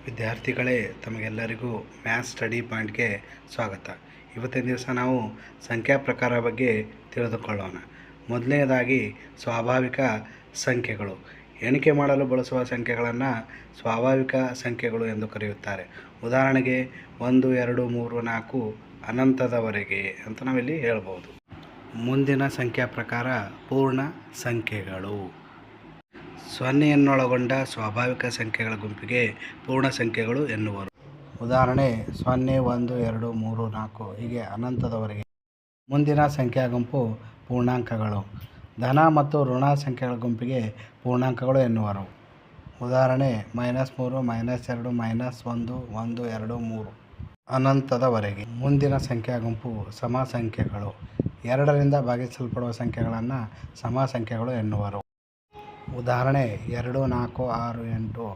ವಿದ್ಯಾರ್ಥಿಗಳೇ, ತಮಗೆಲ್ಲರಿಗೂ maths study ಪಾಯಿಂಟ್ಗೆ ಸ್ವಾಗತ. ಇವತ್ತಿನ ದಿವಸ ನಾವು ಸಂಖ್ಯಾ ಪ್ರಕಾರ ಬಗ್ಗೆ ತಿಳಿದುಕೊಳ್ಳೋಣ. ಮೊದಲನೇದಾಗಿ ಸ್ವಾಭಾವಿಕ ಸಂಖ್ಯೆಗಳು. ಎಣಿಕೆ ಮಾಡಲು ಬಳಸುವ ಸಂಖ್ಯೆಗಳನ್ನು ಸ್ವಾಭಾವಿಕ ಸಂಖ್ಯೆಗಳು ಎಂದು ಕರೆಯುತ್ತಾರೆ. ಉದಾಹರಣೆಗೆ 1, 2, 3, 4 ಅನಂತದವರೆಗೆ ಅಂತ ನಾವಿಲ್ಲಿ ಹೇಳ್ಬೋದು. ಮುಂದಿನ ಸಂಖ್ಯಾ ಪ್ರಕಾರ ಪೂರ್ಣ ಸಂಖ್ಯೆಗಳು. ಸೊನ್ನೆಯನ್ನೊಳಗೊಂಡ ಸ್ವಾಭಾವಿಕ ಸಂಖ್ಯೆಗಳ ಗುಂಪಿಗೆ ಪೂರ್ಣ ಸಂಖ್ಯೆಗಳು ಎನ್ನುವರು. ಉದಾಹರಣೆ 0, 1, 2, 3, 4 ಹೀಗೆ ಅನಂತದವರೆಗೆ. ಮುಂದಿನ ಸಂಖ್ಯಾ ಗುಂಪು ಪೂರ್ಣಾಂಕಗಳು. ಧನ ಮತ್ತು ಋಣ ಸಂಖ್ಯೆಗಳ ಗುಂಪಿಗೆ ಪೂರ್ಣಾಂಕಗಳು ಎನ್ನುವರು. ಉದಾಹರಣೆ -3, -2, -1, 1, 2, 3 ಅನಂತದವರೆಗೆ. ಮುಂದಿನ ಸಂಖ್ಯಾ ಗುಂಪು ಸಮ ಸಂಖ್ಯೆಗಳು. 2ರಿಂದ ಭಾಗಿಸಲ್ಪಡುವ ಸಂಖ್ಯೆಗಳನ್ನು ಸಮ ಸಂಖ್ಯೆಗಳು ಎನ್ನುವರು. ಉದಾಹರಣೆ 2, 4, 6, 8